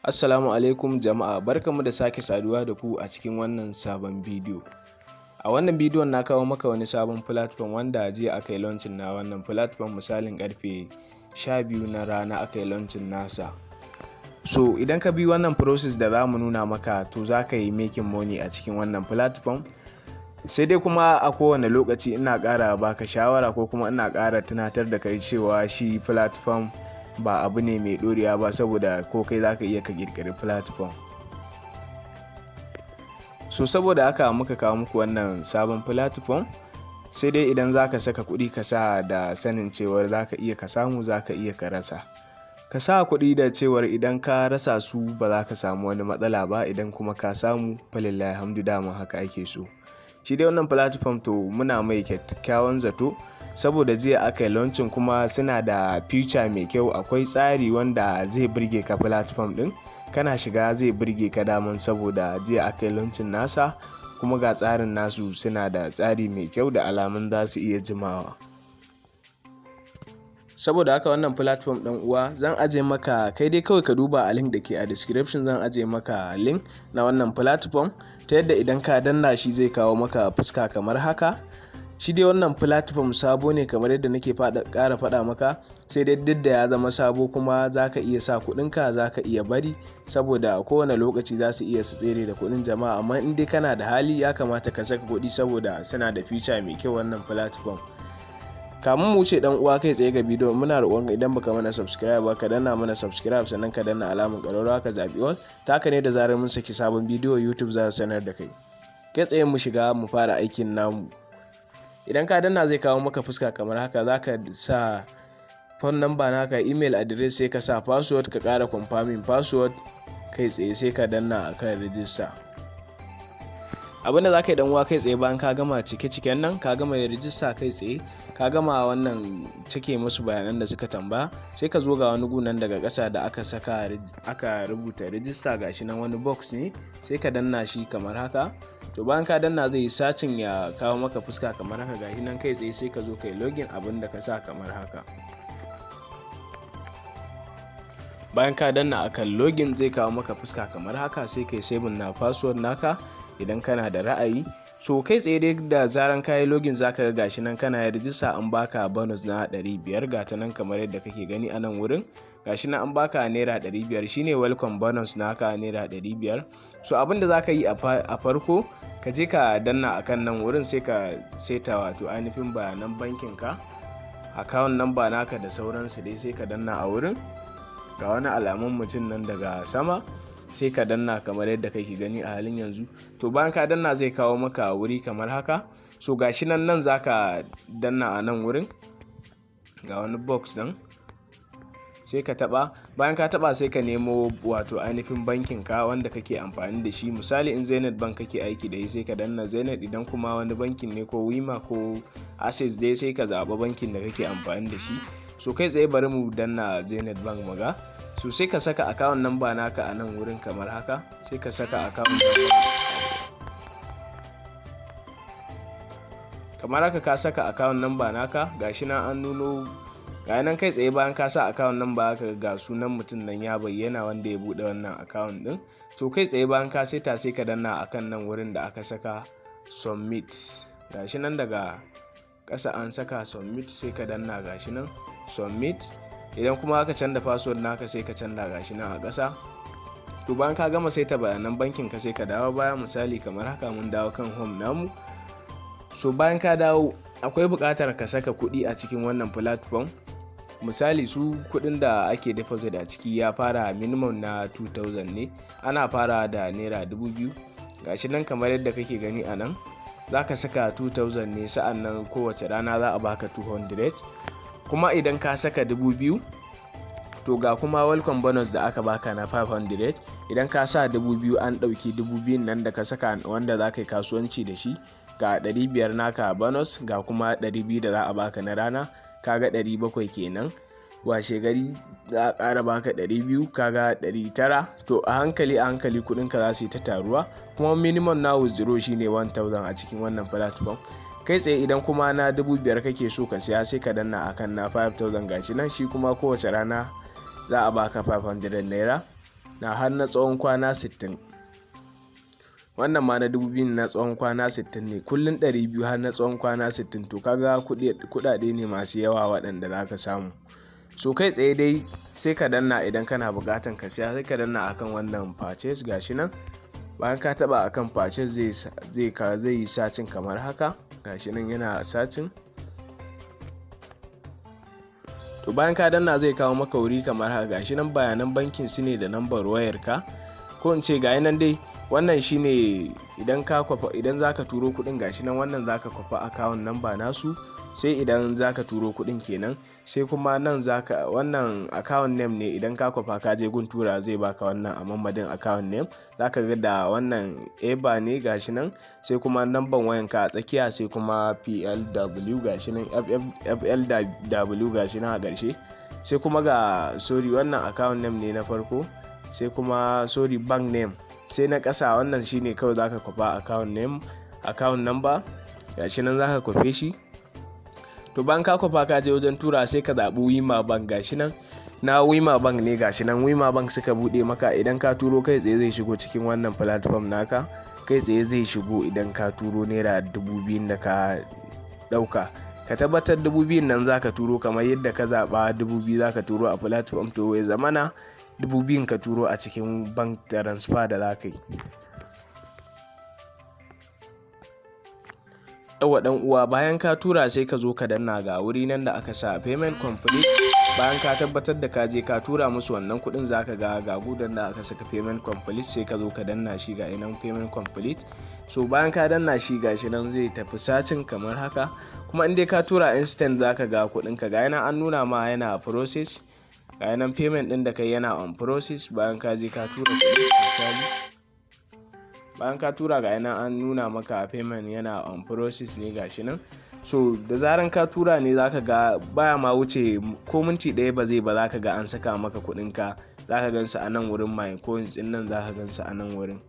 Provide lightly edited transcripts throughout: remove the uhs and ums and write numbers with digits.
Assalamu alaikum jama'a, barkanmu da sake saduwa da ku a cikin wannan sabon bidiyo. A wannan bidiyon na kawo maka wani sabon platform wanda jiya aka yi launching na wannan platform, misalin karfe 12 na rana aka yi launching nasa. So idan ka bi wannan process da za mu nuna maka, to za ka yi making money a cikin wannan platform. Sai dai kuma a kowane lokaci ina ƙara baka shawara ko kuma ina ƙara tunatar da kai cewa shi platform ba abu ne mai ɗorewa ba, saboda ko kai za ka iya ka ƙirƙiri platform. So saboda haka muka kawo muku wannan sabon platform, sai dai idan za ka saka kuɗi ka sa da sanin cewar za ka iya ka samu, za ka iya ka rasa. Ka sa kuɗi da cewar idan ka rasa su ba za ka samu wani matsala ba, idan kuma ka samu falillahi hamdu, dama haka ake so. Shi dai wannan platform to muna mai kyakkyawan zato, saboda jiya aka yi launching kuma suna da feature mai kyau. Akwai tsari wanda zai burge ka, platform din kana shiga zai burge ka daman, saboda jiya aka yi launching nasa kuma ga tsarin nasu, suna da tsari mai kyau da alamun za su iya jimawa. Saboda haka wannan platform ɗan uwa zan aje maka, kai dai kawai ka duba a link da ke a description, zan aje maka link na wannan platform ta yadda idan ka danna shi zai kawo maka fuska kamar haka. Shi dai wannan platform sabo ne kamar yadda nake ƙara faɗa maka, sai dai duk da ya zama sabo kuma za ka iya sa kuɗinka, za ka iya bari, saboda a kowane lokaci za su iya su tsere da kuɗin jama'a. Amma in dai kana da hali ya kamata ka saka kuɗi, saboda suna da feature mai kyau wannan platform. Kamun mu wuce dan uwa kai tsaye ga bidiyon, muna roƙon idan baka mana subscribe ba ka danna mana subscribe, sannan ka danna alamar ƙararrawa ka zaɓi all. Ta haka ne da zarar mun saki sabon bidiyo YouTube za su sanar da kai. Kai tsaye mu shiga mu fara aikin namu. Idan ka danna zai kawo maka fuska kamar haka, za ka sa phone number naka, email address, sai ka sa password, ka ƙara confirming password, kai tsaye sai ka danna akan register. Abinda za ka yi dan uwa kai tsaye, bayan ka gama cike-ciken nan, ka gama register kai tsaye, ka gama wannan cike musu bayanan da suka tambaya, sai ka zo ga wani gunan daga ƙasa da aka rubuta register, gashi nan wani box ne, sai ka danna shi kamar haka. To bayan ka danna zai yi searching ya kawo maka fuska kamar haka, gashi nan kai tsaye sai ka zo kai login abin da ka sa kamar haka. Bayan ka danna akan login zai kawo maka fuska kamar haka, sai kai saving na password naka idan kana da ra'ayi. So kai tsaye dai da zaran kayi login zaka ga gashi nan kana register, an baka bonus na 500, gata nan kamar yadda kake gani a nan wurin. Gashi nan an baka naira 500, shine welcome bonus naka naira 500. So abinda zaka yi a farko, ka je ka danna akan nan wurin, sai ka seta wato ainihin bayanan bankin ka, account number naka da sauransu dai, sai ka danna a wurin. Ga wani alamun mutum nan daga sama, sai ka danna kamar yadda kake gani a halin yanzu. To bayan ka danna zai kawo maka wuri kamar haka. So gashi nan zaka danna a nan wurin, ga wani box nan, sai ka taba. Bayan ka taba sai ka nemo wato ainihin bankin ka wanda kake amfani da shi. Misali in Zenith Bank kake aiki da shi, sai ka danna Zenith. Idan kuma wani bankin ne ko Wima ko Access dai, sai ka zaba bankin da kake amfani da shi. So kai tsaye bari mu danna Zenith Bank maga. So sai ka saka account number naka a nan wurin kamar haka, sai ka saka account number kamar haka, ka saka account number naka, gashi nan an nuno, ga nan kai tsaye bayan ka sa account number haka, ga sunan mutum nan ya bayyana wanda ya bude wannan account din. To kai tsaye bayan ka seta sai ka danna akan nan wurin da aka saka submit, gashi nan daga ƙasa an saka submit, sai ka danna gashi nan submit. Idan kuma aka canza password naka sai ka canza, gashi nan a ƙasa. To bayan ka gama saita bayanan bankin ka, sai ka dawo baya, misali kamar haka mun dawo kan home namu. So bayan ka dawo akwai buƙatar ka saka kuɗi a cikin wannan platform. Misali su kuɗin da ake deposit a ciki ya fara minimum na 2000 ne, ana fara da naira 2000. Gashi nan kamar yadda kake gani a nan, za ka saka 2000 ne, sa'annan kowace rana za a baka 200. Kuma idan ka saka 2000, to ga kuma welcome bonus da aka baka na 500. Idan ka sa 2000, an ɗauki 2000 nan da ka saka wanda za ka yi kasuwanci da shi, ga 500 naka bonus, ga kuma 200 da za a baka na rana, kaga 700 kenan. Washe gari za a ƙara baka 200, kaga 900. To a hankali kuɗinka za su yi ta taruwa, kuma minimum na withdraw shine 1000 a cikin wannan platform. Kai tsaye idan kuma na 5000 kake so ka siya, sai ka danna akan na 5000, gashi nan shi kuma kowace rana za a baka 500 naira. na har na tsawon kwana 60. Wannan ma na 2000 na tsawon kwana 60 ne, kullun 200 har na tsawon kwana 60. To kaga kudade ne masu yawa waɗanda za ka samu. So kai tsaye dai sai ka danna idan kana bukatan ka siya, sai ka danna akan wannan purchase gashi nan. Bayan ka taba akan purchase zai yi sacin kamar haka, gashi nan yana sacin. To bayan ka danna zai kawo maka wuri kamar haka, gashi nan bayanan bankin su ne da lambar wayar ka, ko in ce gayi nan dai. Wannan shine idan zaka turo kudin, gashi nan wannan zaka kwafa account number nasu, sai idan zaka turo kudin kenan. Sai kuma nan wannan account name ne, idan ka kwafa ka je gun tura zai baka wannan a mamadin account name. Zaka ga da wannan eba ne gashi nan, sai kuma number wayan ka a tsakiya, sai kuma PLW gashi nan, FLW gashi nan a ƙarshe. Sai kuma ga wannan account name ne na farko, sai kuma bank name, sai na ƙasa wannan shine kawai zaka kwafa account number gashi nan zaka kwafe shi. To bayan ka kwafa ka je wajen tura sai ka zaɓi Wema Bank, gashi nan na Wema Bank ne, gashi nan Wema Bank suka bude maka. Idan ka turo kai tsaye zai shigo cikin wannan platform naka, kai tsaye zai shigo idan ka turo naira 2000 da ka dauka. Ka tabbatar 2000 nan zaka turo kamar yadda ka zaba 2000 zaka turo a platform, to ya zamana 2000 ka turo a cikin bank transfer da zaka yi. Yawa dan uwa, bayan ka tura sai ka zo ka danna ga wuri nan da aka sa payment complete. Bayan ka tabbatar da ka je ka tura musu wannan kudin, zaka ga gudan da aka saka payment complete, sai ka zo ka danna shi ga inan payment complete. So bayan ka danna shi gashi nan zai tafi sacin kamar haka. Kuma in dai ka tura instant zaka ga kudin ka ga yana an nuna ma yana process, ga yanan payment din da kai yana on process. Bayan ka je ka tura kudi misali, bayan ka tura ga yana an nuna maka payment yana on process ne gashi nan. So da zaran ka tura ne zaka ga baya ma wuce ko minti ɗaya ba zaka ga an saka maka kudin ka, zaka gansu a nan wurin my coins din nan, zaka gansu a nan wurin.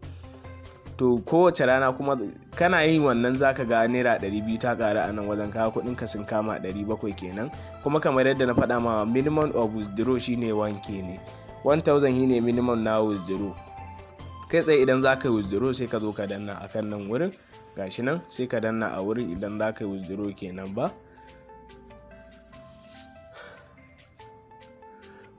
To kowace rana kuma kana yin wannan zaka ga naira 200 ta ƙara a nan wajen, ka kudin ka sun kama 700 kenan. Kuma kamar yadda na faɗa ma, minimum of withdraw shine 1k ne, 1000 shine minimum na withdraw. Kai tsaye idan za ka yi withdraw sai ka zo ka danna akan nan wurin, gashi nan sai ka danna a wurin idan za ka yi withdraw kenan ba.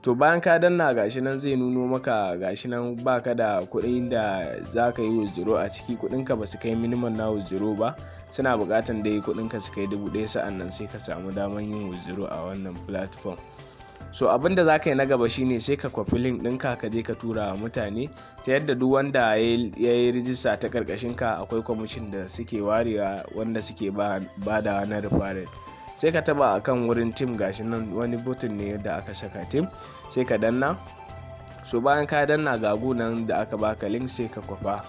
To bayan ka danna gashi nan zai nuno maka gashi nan baka da kuɗin da za ka yi withdraw a ciki, kuɗinka ba su kai minimum na withdraw ba, suna buƙatan dai kuɗinka su kai 1000, sa'annan sai ka samu daman yin withdraw a wannan platform. So abinda za ka yi na gaba shine sai ka kwafi link ɗinka ka je ka tura wa mutane, ta yadda duk wanda ya yi rijista ta ƙarƙashin ka akwai kwamishin da suke warewa wanda suke ba da na referral. Sai ka taba akan wurin team, gashi nan wani button ne da aka saka team, sai ka danna. So bayan ka danna ga gunan da aka baka link sai ka kwafa,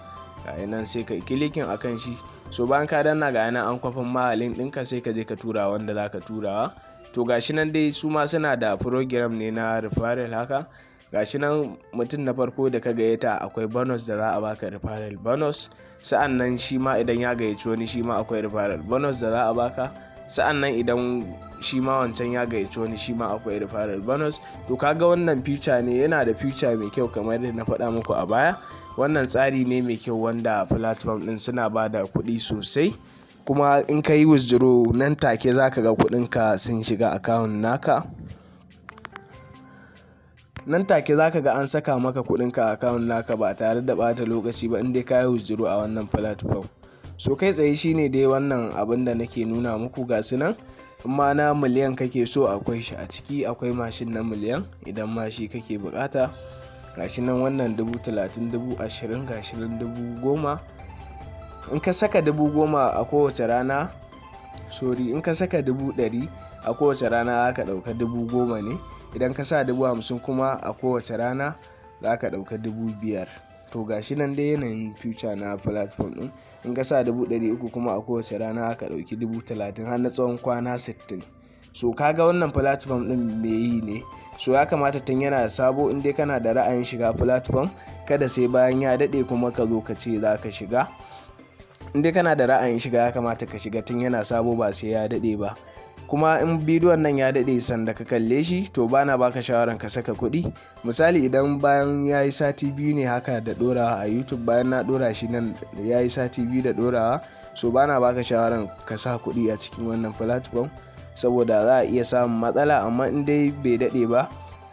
ga nan sai ka kilikin akan shi. So bayan ka danna ga nan an kwafin ma link ɗinka, sai ka je ka tura wanda za ka turawa. To gashi nan dai su ma suna da program ne na referral haka. Gashi nan mutum na farko da ka gayyata akwai bonus da za a baka, referral bonus. Sa'annan shi ma idan ya gayyaci wani shi ma akwai referral bonus da za a baka. Sa'annan idan shi ma wancan ya gayyaci wani shi ma akwai referral bonus. To kaga wannan future ne, yana da future mai kyau kamar yadda na faɗa muku a baya. Wannan tsari ne mai kyau wanda platform din suna ba da kuɗi sosai. Kuma in ka yi withdraw nan take za ka ga kudinka sun shiga account naka, nan take za ka ga an saka maka kudinka a account naka ba tare da bata lokaci ba, in dai ka yi withdraw a wannan platform. So kai tsaye shine dai wannan abin da nake nuna muku, ga su nan. Amma na miliyan kake so akwai shi a ciki, akwai mashin na miliyan idan ma shi kake bukata. Gashi nan wannan 30,000, 20,000, gashi nan 10,000. In ka saka 10,000 a kowace rana, in ka saka 100,000 a kowace rana za ka ɗauka 10,000 ne. Idan ka sa 50,000 kuma a kowace rana za ka ɗauka 5,000. To gashi nan dai yanayin future na platform ɗin. In ka sa 300,000 kuma a kowace rana za ka ɗauki 30,000 har na tsawon kwana 60. So kaga wannan platform ɗin me yi ne. So ya kamata tun yana sabo, in dai kana da ra'ayin shiga platform, kada sai bayan ya daɗe kuma ka zo ka ce za ka shiga. in dai kana da ra'ayin shiga ya kamata ka shiga tun yana sabo ba sai ya dade ba. Kuma in bidiyon nan ya dade sanda ka kalle shi to bana baka shawaran ka saka kuɗi. Misali idan bayan yayi sati 2 ne haka da dorawa a YouTube, bayan na dora shi nan yayi sati 2 da dorawa, so bana baka shawaran ka sa kuɗi a cikin wannan platform saboda za a iya samun matsala. Amma in dai bai dade ba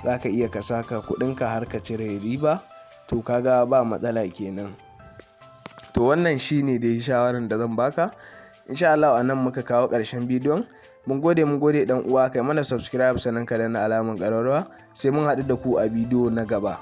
zaka iya ka saka kuɗinka har ka cire riba, to kaga ba matsala kenan. To wannan shine dai shawaran da zan baka. Insha Allah a nan muka kawo ƙarshen bidiyon. Mun gode dan uwa, kai mana subscribe sannan ka danna alamar ƙararrawa, sai mun haɗu da ku a bidiyo na gaba.